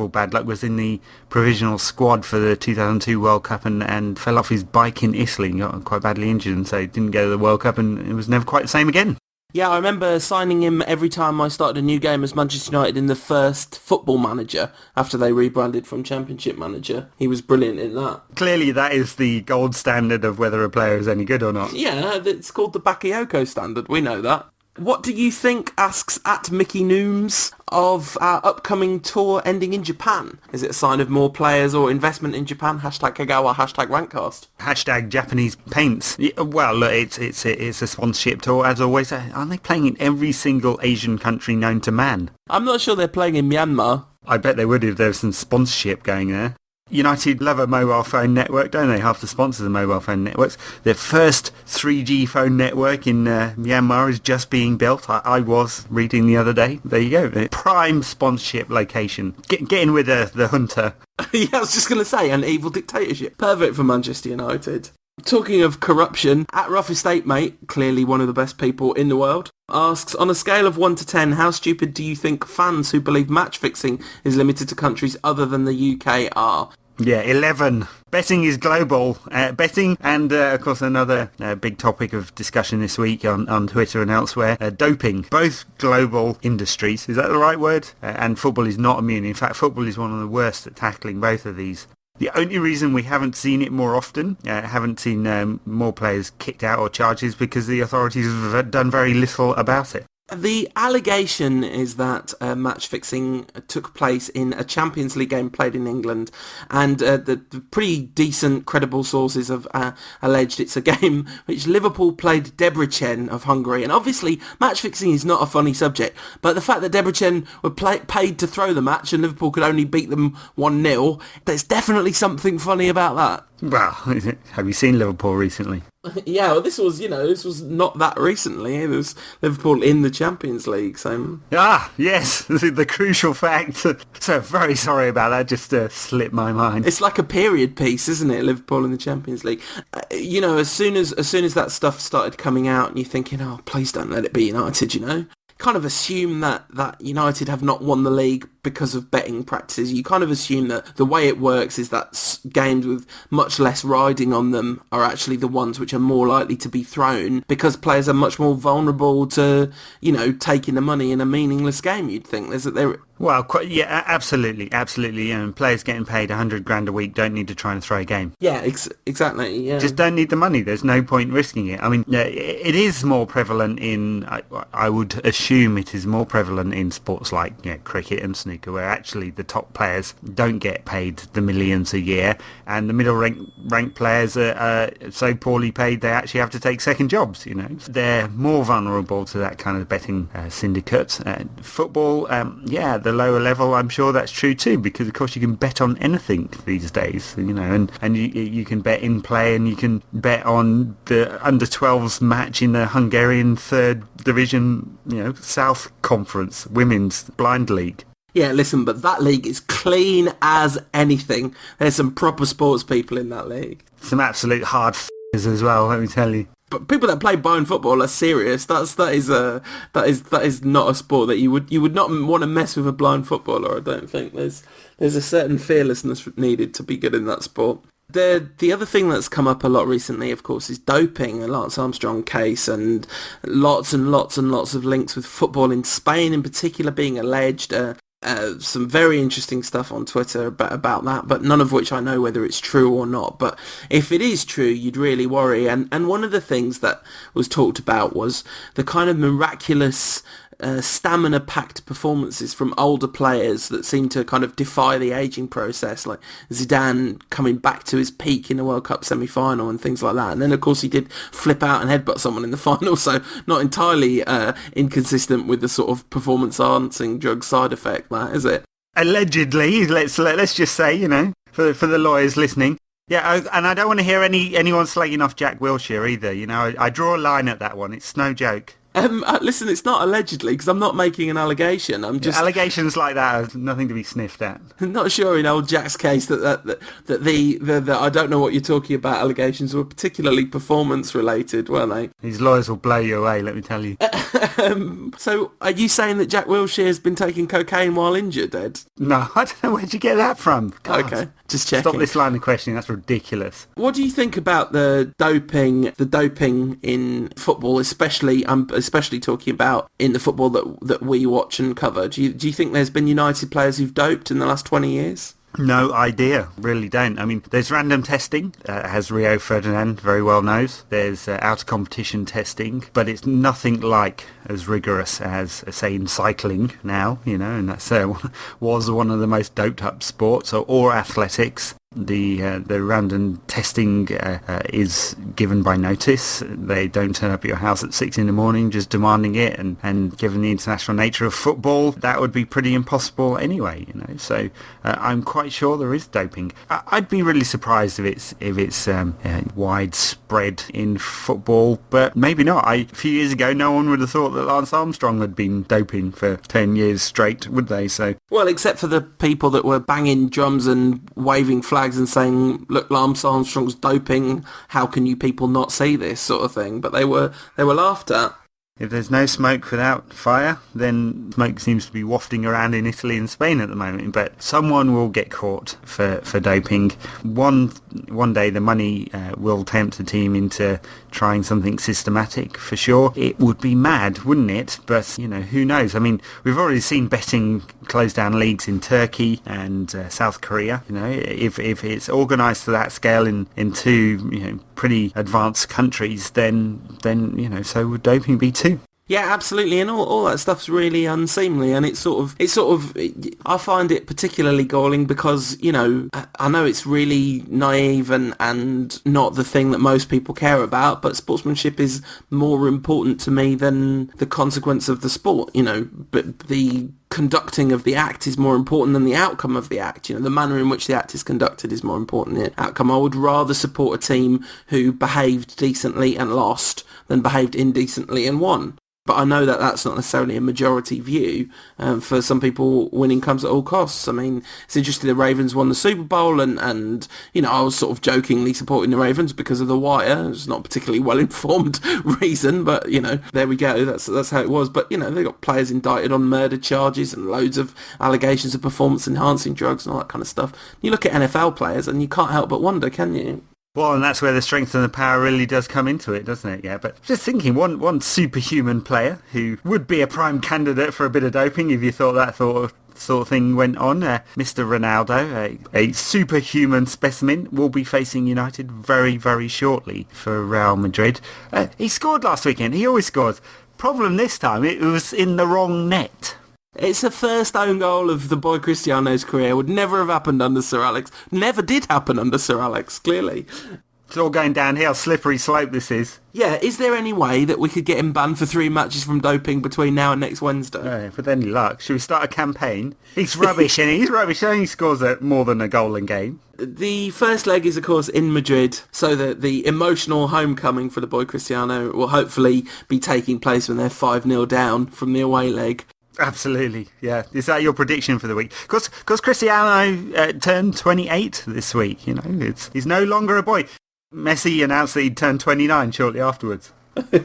bad luck, was in the provisional squad for the 2002 World Cup and fell off his bike in Italy and got quite badly injured, and so he didn't go to the World Cup, and it was never quite the same again. Yeah, I remember signing him every time I started a new game as Manchester United in the first Football Manager after they rebranded from Championship Manager. He was brilliant in that. Clearly that is the gold standard of whether a player is any good or not. Yeah, it's called the Bakayoko standard. We know that. What do you think, asks at Mickey Nooms, of our upcoming tour ending in Japan? Is it a sign of more players or investment in Japan? Hashtag Kagawa, hashtag Rankcast. Hashtag Japanese paints. Yeah, well, look, it's a sponsorship tour, as always. Aren't they playing in every single Asian country known to man? I'm not sure they're playing in Myanmar. I bet they would if there was some sponsorship going there. United love a mobile phone network, don't they? Half the sponsors are mobile phone networks. Their first 3G phone network in Myanmar is just being built. I was reading the other day. There you go. Prime sponsorship location. Get in with the hunter. Yeah, I was just going to say, an evil dictatorship. Perfect for Manchester United. Talking of corruption, at Rough Estate Mate, clearly one of the best people in the world, asks, on a scale of 1 to 10, how stupid do you think fans who believe match fixing is limited to countries other than the UK are? Yeah, 11. Betting is global. Betting and, of course, another big topic of discussion this week on Twitter and elsewhere, doping. Both global industries, is that the right word? And football is not immune. In fact, football is one of the worst at tackling both of these. The only reason we haven't seen it more often, haven't seen more players kicked out or charges, because the authorities have done very little about it. The allegation is that match fixing took place in a Champions League game played in England, and the pretty decent, credible sources have alleged it's a game which Liverpool played Debrecen of Hungary. And obviously, match fixing is not a funny subject, but the fact that Debrecen were paid to throw the match and Liverpool could only beat them 1-0, there's definitely something funny about that. Well, have you seen Liverpool recently? Yeah, well, this was not that recently. It was Liverpool in the Champions League, so... Ah, yes, the crucial fact. So, very sorry about that, just slipped my mind. It's like a period piece, isn't it, Liverpool in the Champions League? As soon as that stuff started coming out, and you're thinking, oh, please don't let it be United, kind of assume that United have not won the league because of betting practices. You kind of assume that the way it works is that games with much less riding on them are actually the ones which are more likely to be thrown, because players are much more vulnerable to, taking the money in a meaningless game, you'd think. Well, yeah, absolutely. Players getting paid 100 grand a week don't need to try and throw a game. Yeah, exactly. Yeah. Just don't need the money. There's no point risking it. I mean, it is more prevalent in, I would assume it is more prevalent in sports like cricket and snooker, where actually the top players don't get paid the millions a year, and the middle ranked players are so poorly paid they actually have to take second jobs. They're more vulnerable to that kind of betting syndicate. Football, the lower level, I'm sure that's true too, because of course you can bet on anything these days, and you can bet in play, and you can bet on the under 12s match in the Hungarian third division, South Conference Women's Blind League. Yeah, listen, but that league is clean as anything. There's some proper sports people in that league. Some absolute hard as well, let me tell you. But people that play blind football are serious. That is not a sport that you would not want to mess with a blind footballer. I don't think there's a certain fearlessness needed to be good in that sport. The other thing that's come up a lot recently, of course, is doping, the Lance Armstrong case, and lots of links with football in Spain in particular being alleged. Some very interesting stuff on Twitter about that, but none of which I know whether it's true or not. But if it is true, you'd really worry. And one of the things that was talked about was the kind of miraculous stamina-packed performances from older players that seem to kind of defy the ageing process, like Zidane coming back to his peak in the World Cup semi-final and things like that. And then, of course, he did flip out and headbutt someone in the final, so not entirely inconsistent with the sort of performance-enhancing drug side effect, that, is it? Allegedly, let's just say, for the lawyers listening. Yeah, and I don't want to hear anyone slagging off Jack Wilshere either. I draw a line at that one. It's no joke. Listen, it's not allegedly, because I'm not making an allegation. I'm just allegations like that are nothing to be sniffed at. I'm not sure in old Jack's case that the I don't know what you're talking about allegations were particularly performance related, were they? His lawyers will blow you away, let me tell you. So, are you saying that Jack Wilshere's been taking cocaine while injured, Ed? No, I don't know, where'd you get that from? God. Okay, just checking. Stop this line of questioning, that's ridiculous. What do you think about the doping in football, especially especially talking about in the football that we watch and cover. Do you think there's been United players who've doped in the last 20 years? No idea, really don't. I mean, there's random testing, as Rio Ferdinand very well knows. There's out-of-competition testing, but it's nothing like as rigorous as, say, in cycling now, and that's was one of the most doped-up sports, or athletics. The random testing is given by notice. They don't turn up at your house at 6 in the morning just demanding it, and given the international nature of football, that would be pretty impossible anyway. So I'm quite sure there is doping. I'd be really surprised if it's widespread in football, but maybe not. A few years ago, no one would have thought that Lance Armstrong had been doping for 10 years straight, would they? So well, except for the people that were banging drums and waving flags and saying, look, Lance Armstrong's doping, how can you people not see this, sort of thing. But they were laughed at. If there's no smoke without fire, then smoke seems to be wafting around in Italy and Spain at the moment. But someone will get caught for doping. One day the money will tempt the team into trying something systematic, for sure. It would be mad, wouldn't it? But, who knows? I mean, we've already seen betting close down leagues in Turkey and South Korea. If it's organised to that scale in two, pretty advanced countries, then so would doping be too. Yeah, absolutely, and all that stuff's really unseemly, and it's sort of I find it particularly galling because, I know it's really naive and not the thing that most people care about, but sportsmanship is more important to me than the consequence of the sport, but the conducting of the act is more important than the outcome of the act. The manner in which the act is conducted is more important than the outcome. I would rather support a team who behaved decently and lost than behaved indecently and won. But I know that that's not necessarily a majority view. For some people, winning comes at all costs. I mean, it's interesting the Ravens won the Super Bowl, and I was sort of jokingly supporting the Ravens because of the wire. It's not a particularly well-informed reason, but, there we go. That's how it was. But, they got players indicted on murder charges and loads of allegations of performance-enhancing drugs and all that kind of stuff. You look at NFL players and you can't help but wonder, can you? Well, and that's where the strength and the power really does come into it, doesn't it? Yeah, but just thinking, one superhuman player who would be a prime candidate for a bit of doping if you thought that sort of thing went on, Mr. Ronaldo, a superhuman specimen, will be facing United very, very shortly for Real Madrid. He scored last weekend. He always scores. Problem this time, it was in the wrong net. It's the first own goal of the boy Cristiano's career. Would never have happened under Sir Alex. Never did happen under Sir Alex, clearly. It's all going downhill, slippery slope this is. Yeah, is there any way that we could get him banned for 3 matches from doping between now and next Wednesday? With any luck. Should we start a campaign? He's rubbish, and he's rubbish. He only scores more than a goal in game. The first leg is, of course, in Madrid, so that the emotional homecoming for the boy Cristiano will hopefully be taking place when they're 5-0 down from the away leg. Absolutely, yeah. Is that your prediction for the week? Because Cristiano turned 28 this week, he's no longer a boy. Messi announced that he'd turned 29 shortly afterwards.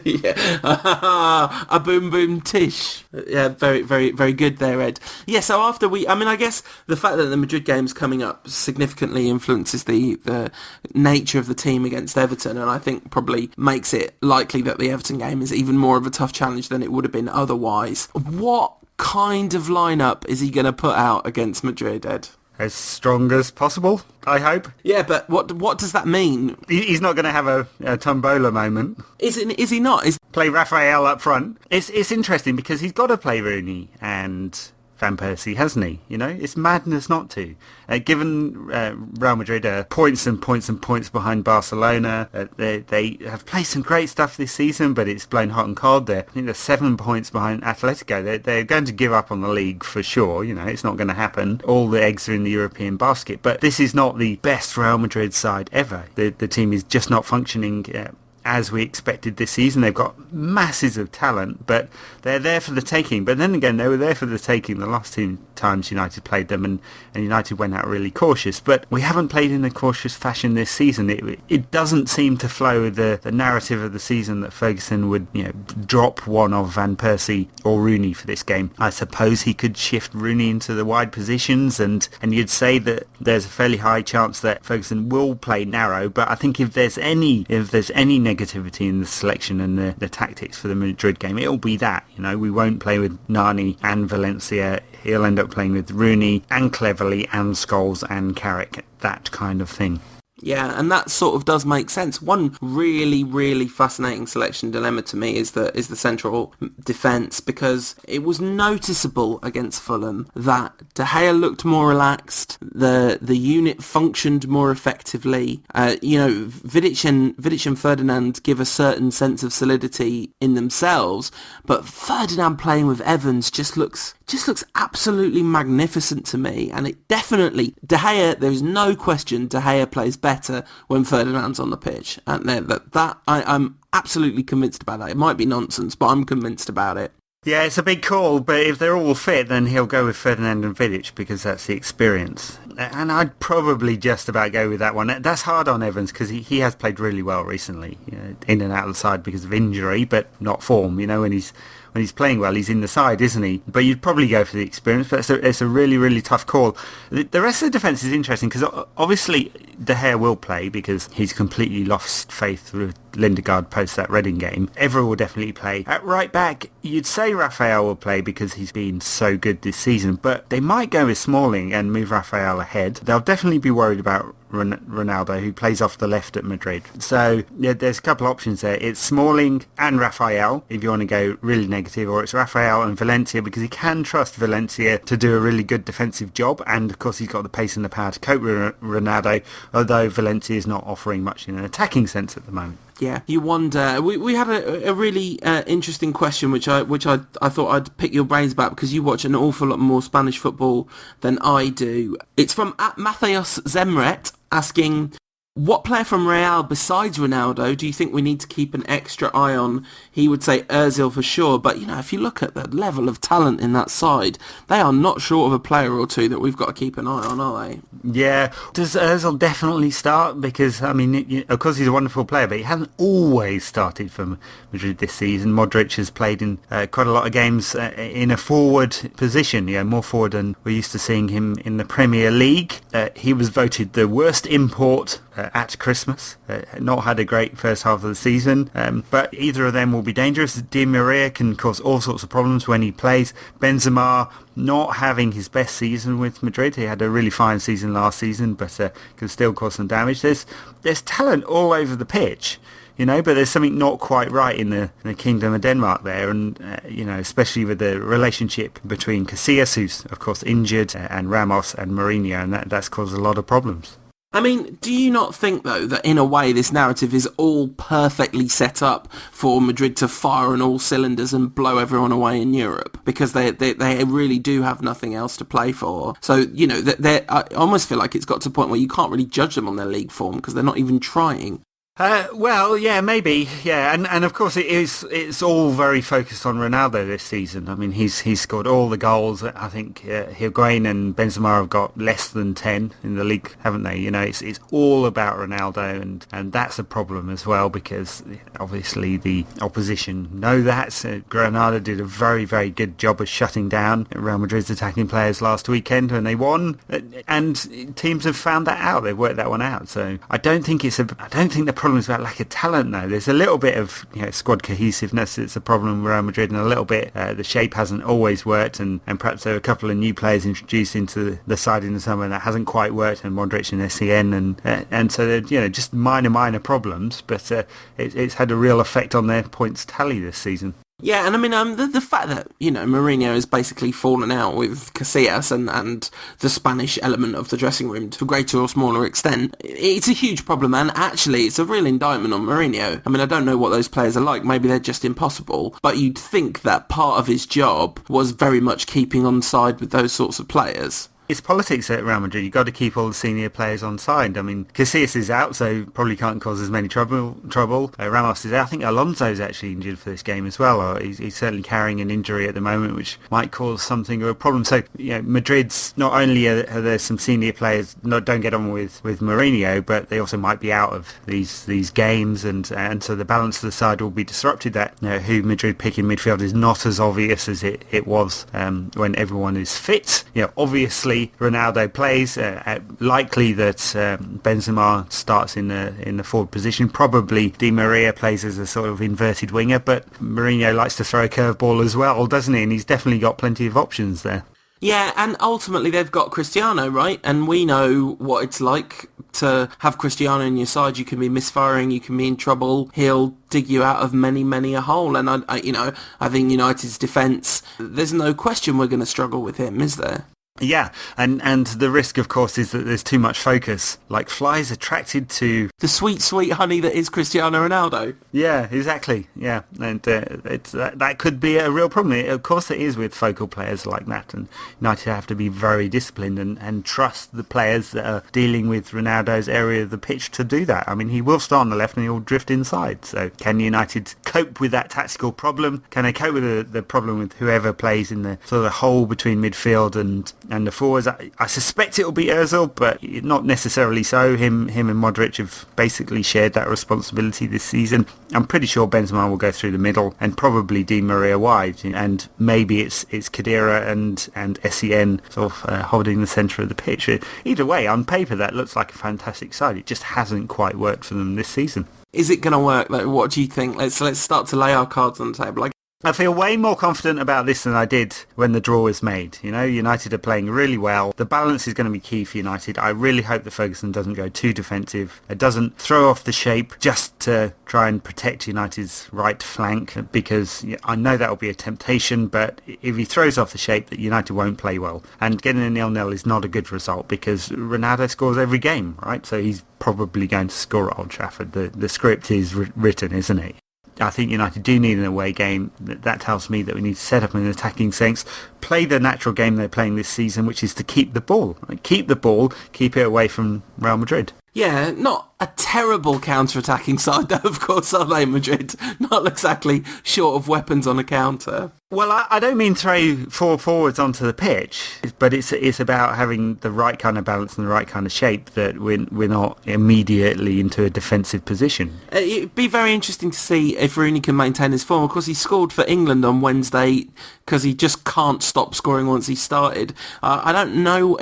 Yeah, a boom boom tish. Yeah, very, very, very good there, Ed. Yeah, so after I guess the fact that the Madrid game's coming up significantly influences the nature of the team against Everton, and I think probably makes it likely that the Everton game is even more of a tough challenge than it would have been otherwise. What kind of lineup is he going to put out against Madrid, Ed? As strong as possible, I hope. Yeah, but what does that mean? He's not going to have a tombola moment. Is he not? Play Raphael up front. It's interesting because he's got to play Rooney and Van Persie, hasn't he? It's madness not to. Given Real Madrid are points and points and points behind Barcelona, they have played some great stuff this season, but it's blown hot and cold there. I think they're 7 points behind Atletico. They're going to give up on the league for sure. It's not going to happen. All the eggs are in the European basket. But this is not the best Real Madrid side ever. The team is just not functioning as we expected this season. They've got masses of talent, but they're there for the taking. But then again, they were there for the taking the last times United played them, and United went out really cautious. But we haven't played in a cautious fashion this season. It doesn't seem to flow with the narrative of the season that Ferguson would, drop one of Van Persie or Rooney for this game. I suppose he could shift Rooney into the wide positions, and you'd say that there's a fairly high chance that Ferguson will play narrow. But I think if there's any negativity in the selection and the tactics for the Madrid game, it'll be that. We won't play with Nani and Valencia. He'll end up playing with Rooney and Cleverley and Scholes and Carrick, that kind of thing. Yeah, and that sort of does make sense. One really, really fascinating selection dilemma to me is the central defence, because it was noticeable against Fulham that De Gea looked more relaxed, the unit functioned more effectively. Vidic and Ferdinand give a certain sense of solidity in themselves, but Ferdinand playing with Evans just looks absolutely magnificent to me. And it definitely, De Gea, there's no question De Gea plays better when Ferdinand's on the pitch. And I'm absolutely convinced about that. It might be nonsense, but I'm convinced about it. Yeah, it's a big call, but if they're all fit, then he'll go with Ferdinand and Vidic because that's the experience. And I'd probably just about go with that one. That's hard on Evans because he has played really well recently, in and out of the side because of injury, but not form. When he's playing well, he's in the side, isn't he? But you'd probably go for the experience, but it's a really, really tough call. The rest of the defence is interesting because obviously De Gea will play because he's completely lost faith with Lindegaard post that Reading game. Evra will definitely play. At right back, you'd say Raphael will play because he's been so good this season, but they might go with Smalling and move Raphael ahead. They'll definitely be worried about Ronaldo, who plays off the left at Madrid. So there's a couple options there. It's Smalling and Raphael, if you want to go really negative, or it's Raphael and Valencia, because he can trust Valencia to do a really good defensive job, and of course he's got the pace and the power to cope with Ronaldo, although Valencia is not offering much in an attacking sense at the moment. Yeah, you wonder. We had a really interesting question, which I thought I'd pick your brains about because you watch an awful lot more Spanish football than I do. It's from @Matheus Zemret asking, what player from Real besides Ronaldo do you think we need to keep an extra eye on? He would say Ozil for sure, but if you look at the level of talent in that side, they are not short of a player or two that we've got to keep an eye on, are they? Yeah. Does Ozil definitely start? Because, of course he's a wonderful player, but he hasn't always started for Madrid this season. Modric has played in quite a lot of games in a forward position, more forward than we're used to seeing him in the Premier League. He was voted the worst import at Christmas. Not had a great first half of the season, but either of them will be dangerous. Di Maria can cause all sorts of problems when he plays. Benzema not having his best season with Madrid. He had a really fine season last season, but can still cause some damage. There's talent all over the pitch, but there's something not quite right in the Kingdom of Denmark there, and especially with the relationship between Casillas, who's of course injured, and Ramos and Mourinho, and that's caused a lot of problems. Do you not think, though, that in a way this narrative is all perfectly set up for Madrid to fire on all cylinders and blow everyone away in Europe? Because they really do have nothing else to play for. So, I almost feel like it's got to a point where you can't really judge them on their league form because they're not even trying. Well, yeah, maybe, yeah, and of course it's all very focused on Ronaldo this season. He's scored all the goals. I think Higuain and Benzema have got less than 10 in the league, haven't they? It's all about Ronaldo, and that's a problem as well because obviously the opposition know that. Granada did a very, very good job of shutting down Real Madrid's attacking players last weekend when they won, and teams have found that out. They've worked that one out. So I don't think the problem is about lack of talent though. There's a little bit of squad cohesiveness. It's a problem with Real Madrid, and a little bit the shape hasn't always worked, and perhaps there are a couple of new players introduced into the side in the summer that hasn't quite worked, and Modric and SCN, and so they're just minor problems, but it's had a real effect on their points tally this season. Yeah, and the fact that, Mourinho has basically fallen out with Casillas and the Spanish element of the dressing room to a greater or smaller extent, it's a huge problem, and actually it's a real indictment on Mourinho. I don't know what those players are like, maybe they're just impossible, but you'd think that part of his job was very much keeping on side with those sorts of players. It's politics at Real Madrid. You've got to keep all the senior players on side. I mean, Casillas is out, so probably can't cause as many trouble. Ramos is out. I think Alonso's actually injured for this game as well. Or he's certainly carrying an injury at the moment, which might cause something of a problem. So, Madrid's, not only are there some senior players don't get on with Mourinho, but they also might be out of these games, and so the balance of the side will be disrupted. That who Madrid pick in midfield is not as obvious as it was when everyone is fit. Obviously Ronaldo plays. Likely that Benzema starts in the forward position. Probably Di Maria plays as a sort of inverted winger, but Mourinho likes to throw a curveball as well, doesn't he? And he's definitely got plenty of options there. Yeah, and ultimately they've got Cristiano, right? And we know what it's like to have Cristiano in your side. You can be misfiring, you can be in trouble. He'll dig you out of many a hole. And I think United's defence, there's no question we're going to struggle with him, is there? Yeah, and the risk, of course, is that there's too much focus. Like flies attracted to the sweet honey that is Cristiano Ronaldo. Yeah, exactly. Yeah, and that could be a real problem. Of course, it is with focal players like that, and United have to be very disciplined and trust the players that are dealing with Ronaldo's area of the pitch to do that. I mean, he will start on the left and he'll drift inside. So, can United cope with that tactical problem? Can they cope with the problem with whoever plays in the sort of hole between midfield and the forwards? I suspect it'll be Ozil, but not necessarily so. Him and Modric have basically shared that responsibility this season. I'm pretty sure Benzema will go through the middle and probably Di Maria wide, and maybe it's Khedira and Sen sort of holding the centre of the pitch. Either way, on paper that looks like a fantastic side. It just hasn't quite worked for them this season. Is it going to work? Like, what do you think? Let's start to lay our cards on the table. I feel way more confident about this than I did when the draw was made. United are playing really well. The balance is going to be key for United. I really hope that Ferguson doesn't go too defensive. It doesn't throw off the shape just to try and protect United's right flank, because I know that will be a temptation, but if he throws off the shape, that United won't play well. And getting a 0-0 is not a good result because Ronaldo scores every game, right? So he's probably going to score at Old Trafford. The script is written, isn't it? I think United do need an away game. That tells me that we need to set up an attacking sense, play the natural game they're playing this season, which is to keep the ball. Keep the ball, keep it away from Real Madrid. Yeah, not a terrible counter-attacking side, though, of course, are they, Madrid? Not exactly short of weapons on a counter. Well, I don't mean throw four forwards onto the pitch, but it's about having the right kind of balance and the right kind of shape, that we're not immediately into a defensive position. It'd be very interesting to see if Rooney can maintain his form. Of course, he scored for England on Wednesday because he just can't stop scoring once he started. I don't know.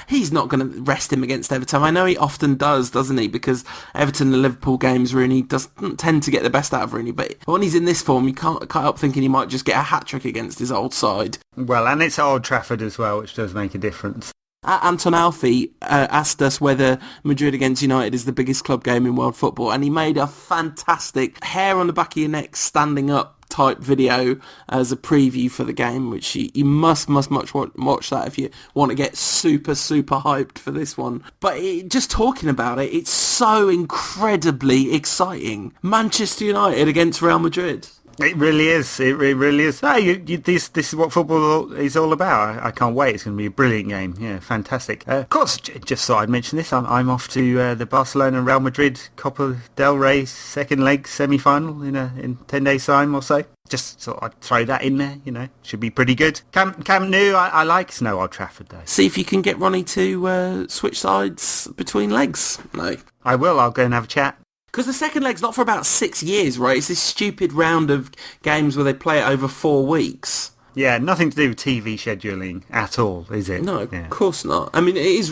He's not going to rest him against Everton. I know he often does, doesn't he? Because Everton and Liverpool games, Rooney doesn't tend to get the best out of Rooney. But when he's in this form, you can't help thinking he might just get a hat-trick against his old side. Well, and it's Old Trafford as well, which does make a difference. Anton Alfie asked us whether Madrid against United is the biggest club game in world football, and he made a fantastic hair on the back of your neck standing up type video as a preview for the game, which you must watch that if you want to get super hyped for this one. But just talking about it, it's so incredibly exciting. Manchester United against Real Madrid. It really is. It really is. This is what football is all about. I can't wait. It's going to be a brilliant game. Yeah, fantastic. Of course, just thought I'd mention this. I'm off to the Barcelona and Real Madrid Copa del Rey second leg semi-final in 10 days' time or so. Just thought I'd throw that in there. Should be pretty good. Camp Nou, I like. It's no Old Trafford though. See if you can get Ronnie to switch sides between legs. No, I will. I'll go and have a chat. Because the second leg's not for about 6 years, right? It's this stupid round of games where they play it over 4 weeks. Yeah, nothing to do with TV scheduling at all, is it? No, of course not. I mean, it is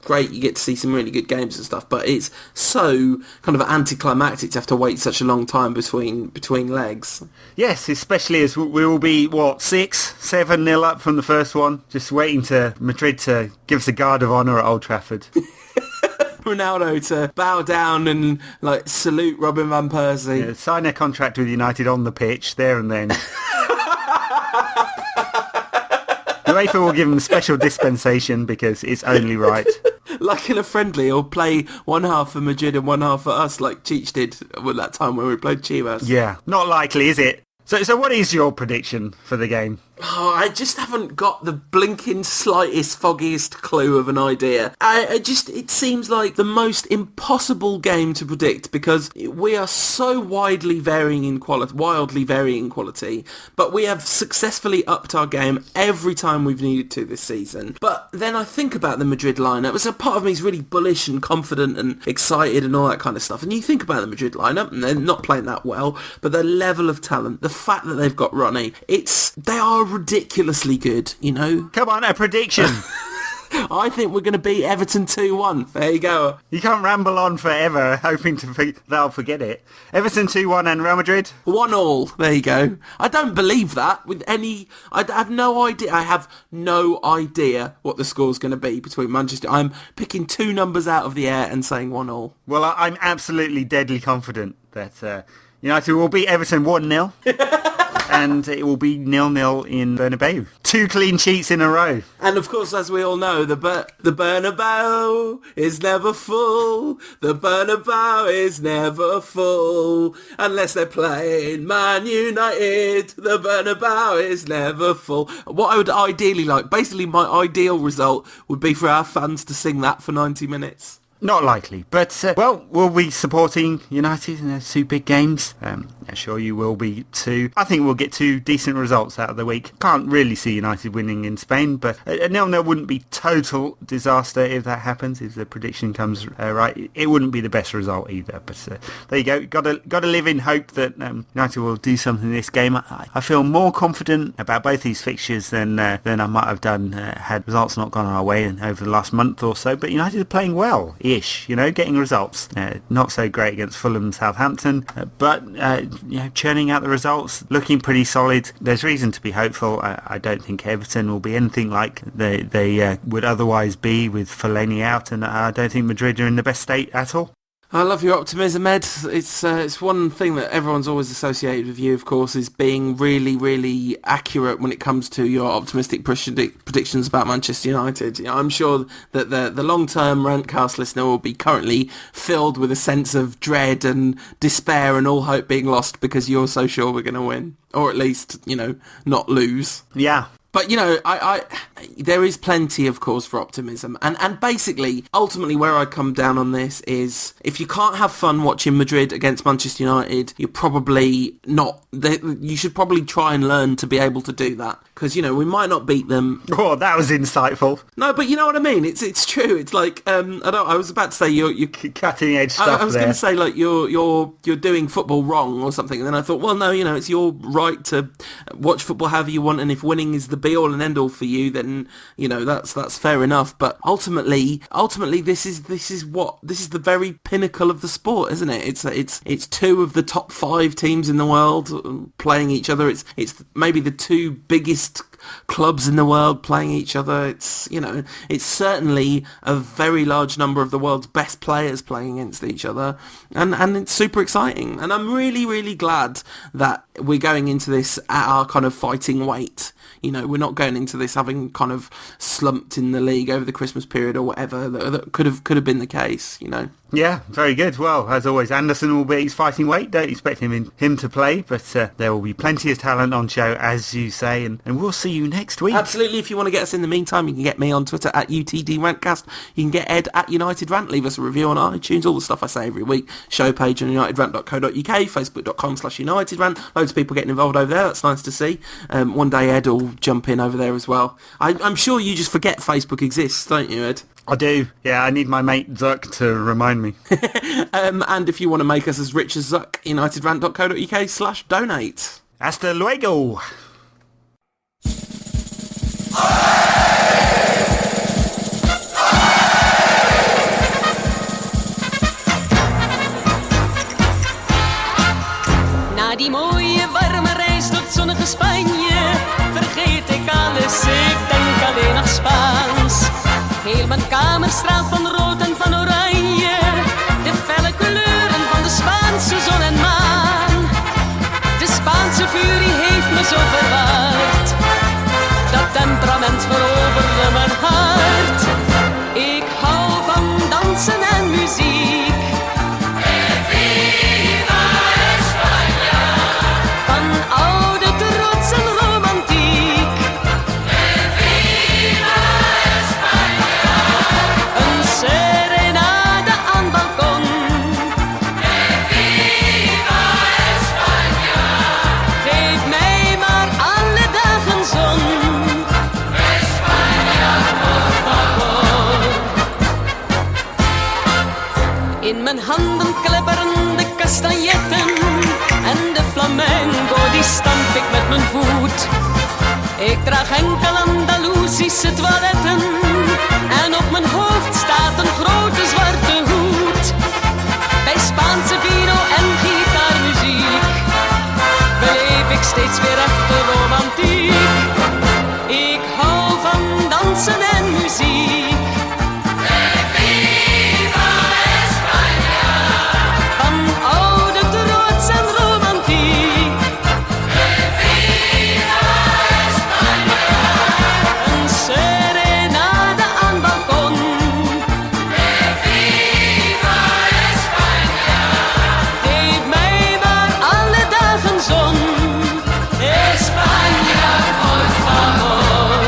great. You get to see some really good games and stuff, but it's so kind of anticlimactic to have to wait such a long time between legs. Yes, especially as we will be, 6-7-0 up from the first one, just waiting to Madrid to give us a guard of honour at Old Trafford. Ronaldo to bow down and salute Robin van Persie. Yeah, sign a contract with United on the pitch there and then. UEFA will give him special dispensation because it's only right. Like in a friendly, he'll play one half for Madrid and one half for us, like Cheech did at that time when we played Chivas. Yeah, not likely, is it? So what is your prediction for the game? Oh, I just haven't got the blinking slightest, foggiest clue of an idea. It seems like the most impossible game to predict because we are so wildly varying in quality, but we have successfully upped our game every time we've needed to this season. But then I think about the Madrid lineup. So part of me is really bullish and confident and excited and all that kind of stuff. And you think about the Madrid lineup, and they're not playing that well, but their level of talent, the fact that they've got Ronnie, they are ridiculously good, you know? Come on, a prediction. I think we're going to beat Everton 2-1. There you go. You can't ramble on forever hoping they'll forget it. Everton 2-1 and Real Madrid? 1-1. There you go. I don't believe that with any... I have no idea. I have no idea what the score's going to be between Manchester. I'm picking two numbers out of the air and saying 1-1. Well, I'm absolutely deadly confident that United will beat Everton 1-0. And it will be 0-0 in Bernabeu. 2 clean sheets in a row. And of course, as we all know, the Bernabeu is never full. The Bernabeu is never full. Unless they're playing Man United, the Bernabeu is never full. What I would ideally like, basically my ideal result would be for our fans to sing that for 90 minutes. Not likely, but, we'll be supporting United in those 2 big games. I'm sure you will be too. I think we'll get 2 decent results out of the week. Can't really see United winning in Spain, but a 0-0 wouldn't be total disaster if that happens, if the prediction comes right. It wouldn't be the best result either, but there you go. Got to live in hope that United will do something in this game. I feel more confident about both these fixtures than I might have done had results not gone our way over the last month or so, but United are playing well. Getting results. Not so great against Fulham, Southampton, but churning out the results, looking pretty solid. There's reason to be hopeful. I don't think Everton will be anything like they would otherwise be with Fellaini out, and I don't think Madrid are in the best state at all. I love your optimism, Ed. It's one thing that everyone's always associated with you, of course, is being really, really accurate when it comes to your optimistic predictions about Manchester United. I'm sure that the long-term Rantcast listener will be currently filled with a sense of dread and despair and all hope being lost because you're so sure we're going to win. Or at least, not lose. Yeah. But, there is plenty, of course, for optimism. And basically, ultimately, where I come down on this is if you can't have fun watching Madrid against Manchester United, you're probably not... You should probably try and learn to be able to do that. Because, we might not beat them. Oh, that was insightful. No, but you know what I mean? It's true. It's like, I was about to say you're cutting edge stuff. I was going to say, like, you're doing football wrong or something. And then I thought, well, no, it's your right to watch football however you want. And if winning is the be all and end all for you, then that's fair enough. But ultimately this is the very pinnacle of the sport, isn't it? It's 2 of the top 5 teams in the world playing each other. It's maybe the 2 biggest clubs in the world playing each other. It's certainly a very large number of the world's best players playing against each other, and it's super exciting. And I'm really, really glad that we're going into this at our kind of fighting weight. We're not going into this having kind of slumped in the league over the Christmas period or whatever that could have been the case. Yeah, very good. Well, as always, Anderson will be his fighting weight. Don't expect him to play, but there will be plenty of talent on show, as you say, and we'll see you next week. Absolutely. If you want to get us in the meantime, you can get me on Twitter at UTDRantcast. You can get Ed at United Rant. Leave us a review on iTunes, all the stuff I say every week. Show page on unitedrant.co.uk, facebook.com/United Rant. Loads of people getting involved over there. That's nice to see. One day Ed will jump in over there as well. I'm sure you just forget Facebook exists, don't you, Ed? I do. Yeah, I need my mate Zuck to remind me. And if you want to make us as rich as Zuck, unitedrant.co.uk/donate. Hasta luego. Na die mooie warme reis tot zonnige Spanje vergeet ik alles, ik denk alleen nog Spaans. Heel mijn kamer straalt van rood en van oranje, de felle kleuren van de Spaanse zon en maan. De Spaanse furie heeft me zo verward, dat temperament veroverde mijn hart. Ik hou van dansen en muziek. En viva España! Van oude trots en romantiek. Ik draag enkel Andalusische toiletten en op mijn hoofd staat een grote zwarte hoed. Bij Spaanse vino en gitaarmuziek beleef ik steeds weer echte romantiek. Ik hou van dansen en muziek. Viva España! Van oude trots en romantiek. Viva España! Een serenade aan balkon. Viva España! Geef mij maar alle dagen zon. España, por favor.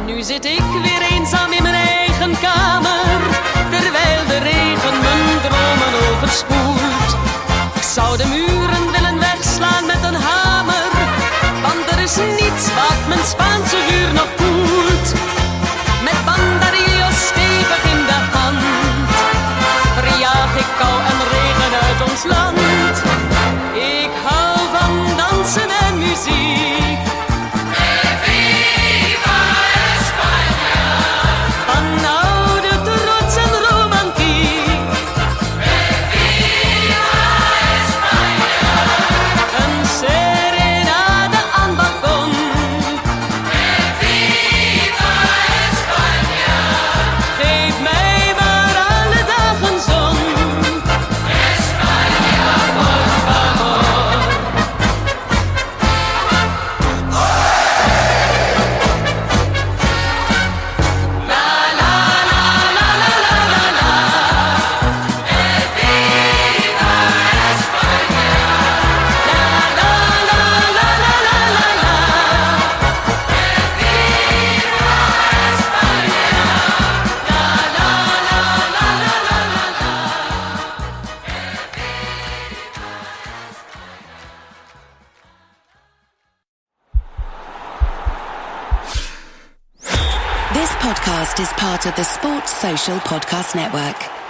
Nu zit ik weer eenzaam in mijn eigen kamer, terwijl de regen mijn dromen overspoelt. Ik zou de muren willen wegslaan met een hamer, want er is niets wat mijn Spaanse vuur nog koelt. Met banderillos stevig in de hand verjaag ik kou en regen uit ons land. Ik hou van dansen en muziek. Viva España! Van oude trots en romantiek. Viva España! Een serenade aan balkon. Viva España! Geef mij maar alle dagen zon. España, por favor. La la la la la la la la. Viva España. La la la la la la la la. Viva España. La la la la la la la la. This podcast is part of the Sports Social Podcast Network.